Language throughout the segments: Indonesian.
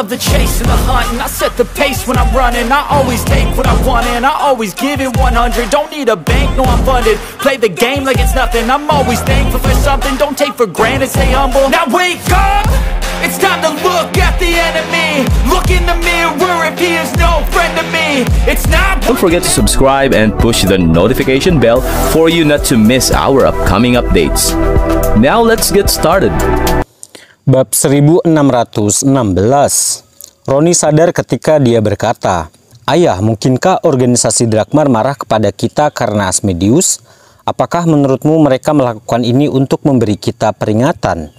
love the chase and the hunt, and I set the pace when I'm running. I always take what I want and I always give it 100. Don't need a bank, no I'm funded. Play the game like it's nothing. I'm always thankful for something. Don't take for granted, stay humble. Now wake up, it's time to look at the enemy. Look in the mirror if he is no friend to me. It's not. Don't forget to subscribe and push the notification bell for you not to miss our upcoming updates. Now let's get started. Bab 1616. Roni sadar ketika dia berkata, "Ayah, mungkinkah organisasi Drakmar marah kepada kita karena Asmodeus? Apakah menurutmu mereka melakukan ini untuk memberi kita peringatan?"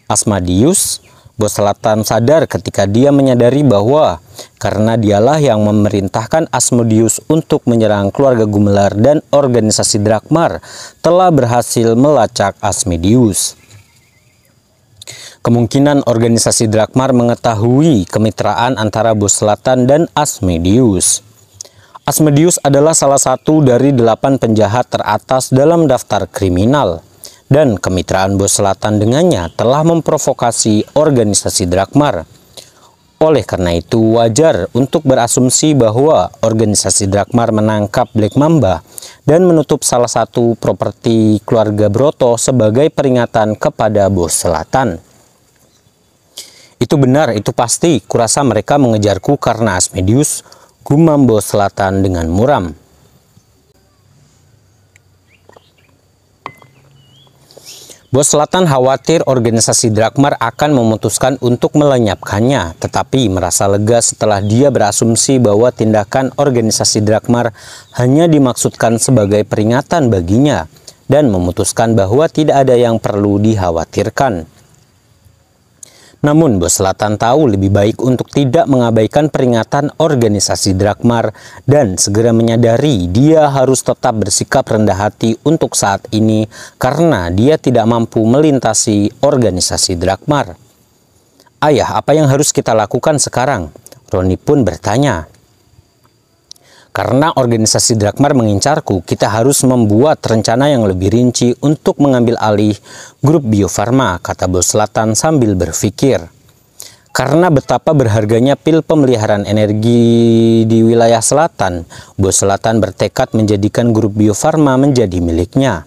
Asmodeus, bos selatan, sadar ketika dia menyadari bahwa karena dialah yang memerintahkan Asmodeus untuk menyerang keluarga Gumelar dan organisasi Drakmar telah berhasil melacak Asmodeus. Kemungkinan organisasi Drakmar mengetahui kemitraan antara bos selatan dan Asmodeus. Asmodeus adalah salah satu dari 8 penjahat teratas dalam daftar kriminal, dan kemitraan bos selatan dengannya telah memprovokasi organisasi Drakmar. Oleh karena itu wajar untuk berasumsi bahwa organisasi Drakmar menangkap Black Mamba dan menutup salah satu properti keluarga Broto sebagai peringatan kepada bos selatan. Itu benar, itu pasti. Kurasa mereka mengejarku karena Asmodeus, gumam bos selatan dengan muram. Bos selatan khawatir organisasi Drakmar akan memutuskan untuk melenyapkannya, tetapi merasa lega setelah dia berasumsi bahwa tindakan organisasi Drakmar hanya dimaksudkan sebagai peringatan baginya dan memutuskan bahwa tidak ada yang perlu dikhawatirkan. Namun bos selatan tahu lebih baik untuk tidak mengabaikan peringatan organisasi Drakmar dan segera menyadari dia harus tetap bersikap rendah hati untuk saat ini karena dia tidak mampu melintasi organisasi Drakmar. "Ayah, apa yang harus kita lakukan sekarang?" Roni pun bertanya. "Karena organisasi Drakmar mengincarku, kita harus membuat rencana yang lebih rinci untuk mengambil alih grup Bio Farma," kata bos selatan sambil berpikir. Karena betapa berharganya pil pemeliharaan energi di wilayah selatan, bos selatan bertekad menjadikan grup Bio Farma menjadi miliknya.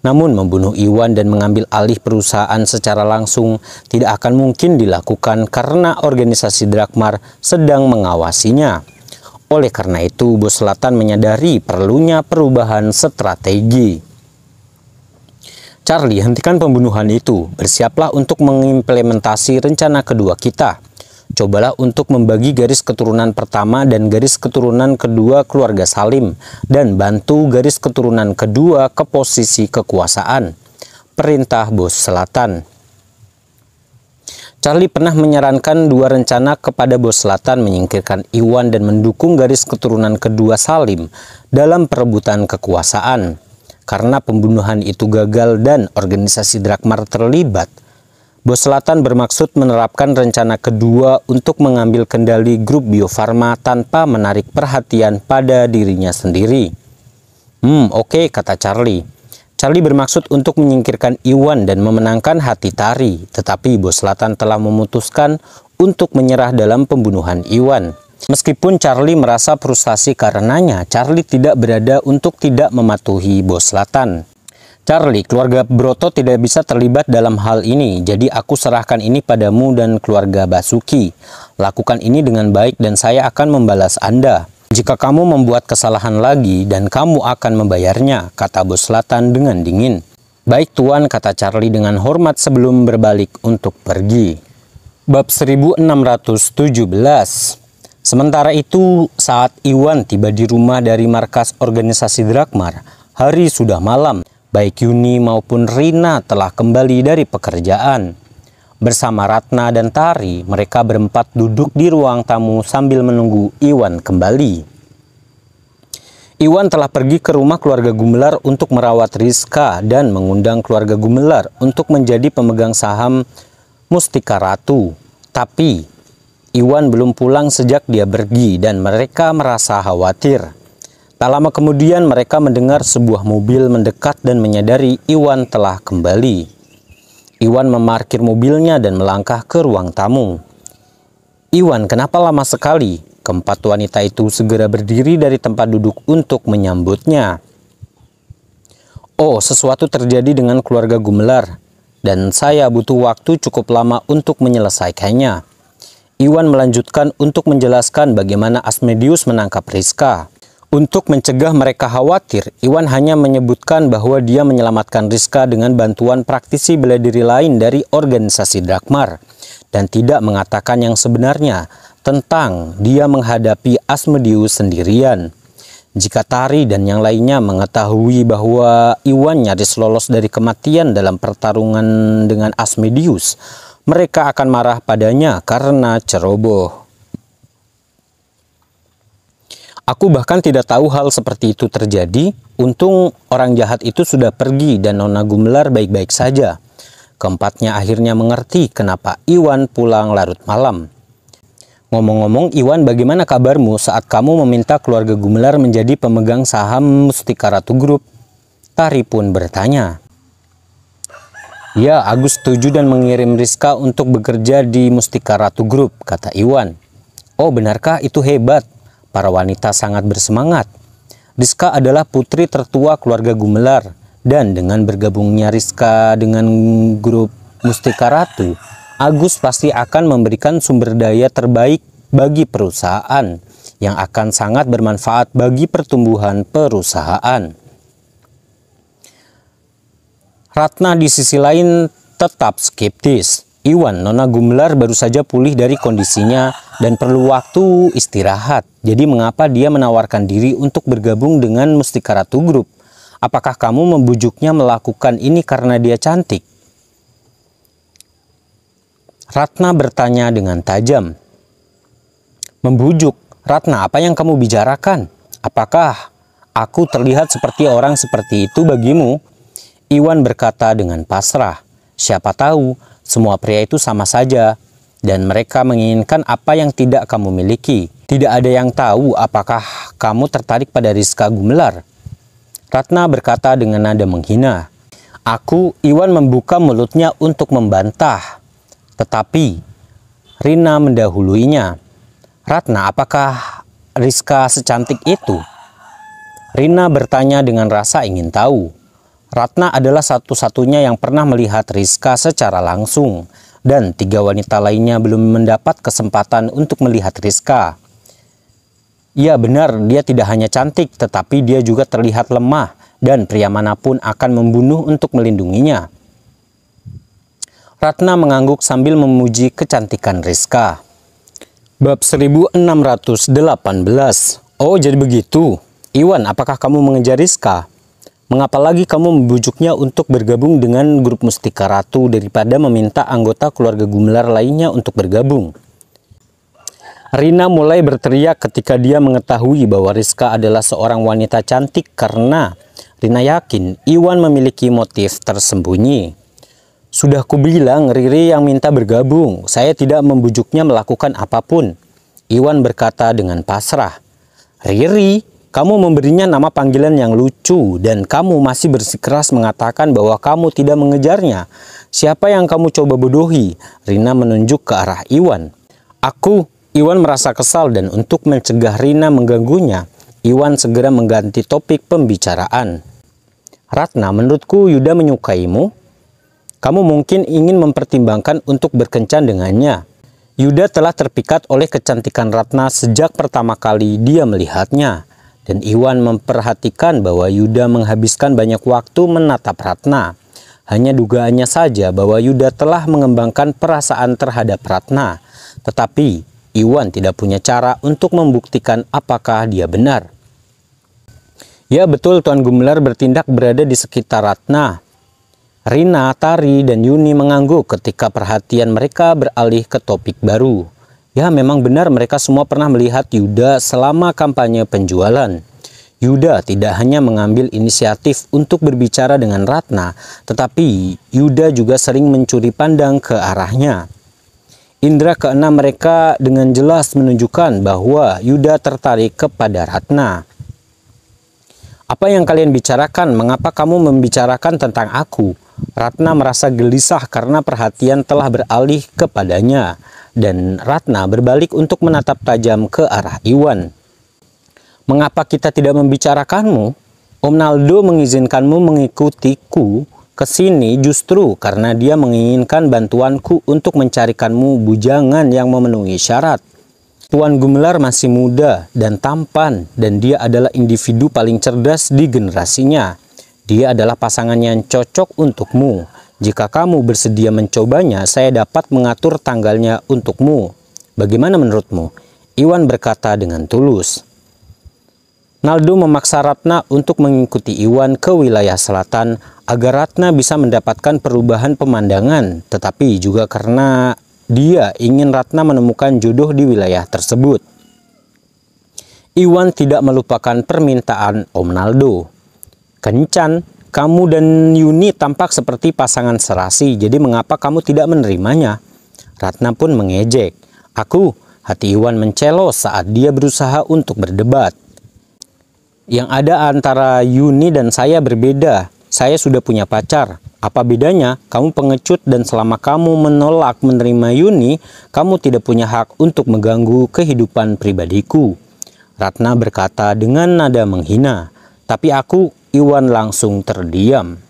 Namun membunuh Iwan dan mengambil alih perusahaan secara langsung tidak akan mungkin dilakukan karena organisasi Drakmar sedang mengawasinya. Oleh karena itu, bos selatan menyadari perlunya perubahan strategi. "Charlie, hentikan pembunuhan itu. Bersiaplah untuk mengimplementasi rencana kedua kita. Cobalah untuk membagi garis keturunan pertama dan garis keturunan kedua keluarga Salim, dan bantu garis keturunan kedua ke posisi kekuasaan," perintah bos selatan. Charlie pernah menyarankan dua rencana kepada bos selatan, menyingkirkan Iwan dan mendukung garis keturunan kedua Salim dalam perebutan kekuasaan. Karena pembunuhan itu gagal dan organisasi Drakmar terlibat, bos selatan bermaksud menerapkan rencana kedua untuk mengambil kendali grup Bio Farma tanpa menarik perhatian pada dirinya sendiri. Oke, kata Charlie. Charlie bermaksud untuk menyingkirkan Iwan dan memenangkan hati Tari, tetapi bos selatan telah memutuskan untuk menyerah dalam pembunuhan Iwan. Meskipun Charlie merasa frustasi karenanya, Charlie tidak berada untuk tidak mematuhi bos selatan. "Charlie, keluarga Broto tidak bisa terlibat dalam hal ini, jadi aku serahkan ini padamu dan keluarga Basuki. Lakukan ini dengan baik dan saya akan membalas Anda. Jika kamu membuat kesalahan lagi dan kamu akan membayarnya," kata bos selatan dengan dingin. "Baik tuan," kata Charlie dengan hormat sebelum berbalik untuk pergi. Bab 1617. Sementara itu, saat Iwan tiba di rumah dari markas organisasi Drakmar, hari sudah malam. Baik Yuni maupun Rina telah kembali dari pekerjaan. Bersama Ratna dan Tari, mereka berempat duduk di ruang tamu sambil menunggu Iwan kembali. Iwan telah pergi ke rumah keluarga Gumelar untuk merawat Rizka dan mengundang keluarga Gumelar untuk menjadi pemegang saham Mustika Ratu. Tapi Iwan belum pulang sejak dia pergi dan mereka merasa khawatir. Tak lama kemudian mereka mendengar sebuah mobil mendekat dan menyadari Iwan telah kembali. Iwan memarkir mobilnya dan melangkah ke ruang tamu. "Iwan, kenapa lama sekali?" Keempat wanita itu segera berdiri dari tempat duduk untuk menyambutnya. "Oh, sesuatu terjadi dengan keluarga Gumelar, dan saya butuh waktu cukup lama untuk menyelesaikannya." Iwan melanjutkan untuk menjelaskan bagaimana Asmodeus menangkap Rizka. Untuk mencegah mereka khawatir, Iwan hanya menyebutkan bahwa dia menyelamatkan Rizka dengan bantuan praktisi bela diri lain dari organisasi Drakmar, dan tidak mengatakan yang sebenarnya tentang dia menghadapi Asmodeus sendirian. Jika Tari dan yang lainnya mengetahui bahwa Iwan nyaris lolos dari kematian dalam pertarungan dengan Asmodeus, mereka akan marah padanya karena ceroboh. "Aku bahkan tidak tahu hal seperti itu terjadi. Untung orang jahat itu sudah pergi dan Nona Gumelar baik-baik saja." Keempatnya akhirnya mengerti kenapa Iwan pulang larut malam. "Ngomong-ngomong, Iwan, bagaimana kabarmu saat kamu meminta keluarga Gumelar menjadi pemegang saham Mustika Ratu Group?" Tari pun bertanya. "Ya, Agus setuju dan mengirim Rizka untuk bekerja di Mustika Ratu Group," kata Iwan. "Oh, benarkah? Itu hebat." Para wanita sangat bersemangat. Rizka adalah putri tertua keluarga Gumelar, dan dengan bergabungnya Rizka dengan grup Mustika Ratu, Agus pasti akan memberikan sumber daya terbaik bagi perusahaan yang akan sangat bermanfaat bagi pertumbuhan perusahaan. Ratna di sisi lain tetap skeptis. "Iwan, Nona Gumelar baru saja pulih dari kondisinya dan perlu waktu istirahat. Jadi mengapa dia menawarkan diri untuk bergabung dengan Mustika Ratu Group? Apakah kamu membujuknya melakukan ini karena dia cantik?" Ratna bertanya dengan tajam. "Membujuk? Ratna, apa yang kamu bicarakan? Apakah aku terlihat seperti orang seperti itu bagimu?" Iwan berkata dengan pasrah. "Siapa tahu, semua pria itu sama saja, dan mereka menginginkan apa yang tidak kamu miliki. Tidak ada yang tahu apakah kamu tertarik pada Rizka Gumelar." Ratna berkata dengan nada menghina. Iwan membuka mulutnya untuk membantah, tetapi Rina mendahuluinya. "Ratna, apakah Rizka secantik itu?" Rina bertanya dengan rasa ingin tahu. Ratna adalah satu-satunya yang pernah melihat Rizka secara langsung, dan 3 wanita lainnya belum mendapat kesempatan untuk melihat Rizka. "Ya benar, dia tidak hanya cantik, tetapi dia juga terlihat lemah, dan pria manapun akan membunuh untuk melindunginya." Ratna mengangguk sambil memuji kecantikan Rizka. Bab 1618. "Oh, jadi begitu. Iwan, apakah kamu mengejar Rizka? Mengapa lagi kamu membujuknya untuk bergabung dengan grup Mustika Ratu daripada meminta anggota keluarga Gumelar lainnya untuk bergabung?" Rina mulai berteriak ketika dia mengetahui bahwa Rizka adalah seorang wanita cantik, karena Rina yakin Iwan memiliki motif tersembunyi. "Sudah kubilang Riri yang minta bergabung. Saya tidak membujuknya melakukan apapun," Iwan berkata dengan pasrah. "Riri? Kamu memberinya nama panggilan yang lucu, dan kamu masih bersikeras mengatakan bahwa kamu tidak mengejarnya. Siapa yang kamu coba bodohi?" Rina menunjuk ke arah Iwan. Iwan merasa kesal, dan untuk mencegah Rina mengganggunya, Iwan segera mengganti topik pembicaraan. "Ratna, menurutku Yuda menyukaimu. Kamu mungkin ingin mempertimbangkan untuk berkencan dengannya." Yuda telah terpikat oleh kecantikan Ratna sejak pertama kali dia melihatnya. Dan Iwan memperhatikan bahwa Yuda menghabiskan banyak waktu menatap Ratna. Hanya dugaannya saja bahwa Yuda telah mengembangkan perasaan terhadap Ratna. Tetapi Iwan tidak punya cara untuk membuktikan apakah dia benar. "Ya betul, Tuan Gumelar bertindak berada di sekitar Ratna." Rina, Tari, dan Yuni mengangguk ketika perhatian mereka beralih ke topik baru. Ya, memang benar mereka semua pernah melihat Yuda selama kampanye penjualan. Yuda tidak hanya mengambil inisiatif untuk berbicara dengan Ratna, tetapi Yuda juga sering mencuri pandang ke arahnya. Indra keenam mereka dengan jelas menunjukkan bahwa Yuda tertarik kepada Ratna. Apa yang kalian bicarakan? Mengapa kamu membicarakan tentang aku? Ratna merasa gelisah karena perhatian telah beralih kepadanya. Dan Ratna berbalik untuk menatap tajam ke arah Iwan. Mengapa kita tidak membicarakanmu? Om Naldo mengizinkanmu mengikutiku ke sini justru karena dia menginginkan bantuanku untuk mencarikanmu bujangan yang memenuhi syarat. Tuan Gumelar masih muda dan tampan dan dia adalah individu paling cerdas di generasinya. Dia adalah pasangan yang cocok untukmu. Jika kamu bersedia mencobanya, saya dapat mengatur tanggalnya untukmu. Bagaimana menurutmu? Iwan berkata dengan tulus. Naldo memaksa Ratna untuk mengikuti Iwan ke wilayah selatan agar Ratna bisa mendapatkan perubahan pemandangan, tetapi juga karena dia ingin Ratna menemukan jodoh di wilayah tersebut. Iwan tidak melupakan permintaan Om Naldo. Kencan, kamu dan Yuni tampak seperti pasangan serasi, jadi mengapa kamu tidak menerimanya? Ratna pun mengejek. Hati Iwan mencelo saat dia berusaha untuk berdebat. Yang ada antara Yuni dan saya berbeda. Saya sudah punya pacar. Apa bedanya? Kamu pengecut dan selama kamu menolak menerima Yuni, kamu tidak punya hak untuk mengganggu kehidupan pribadiku. Ratna berkata dengan nada menghina. Tapi Iwan langsung terdiam.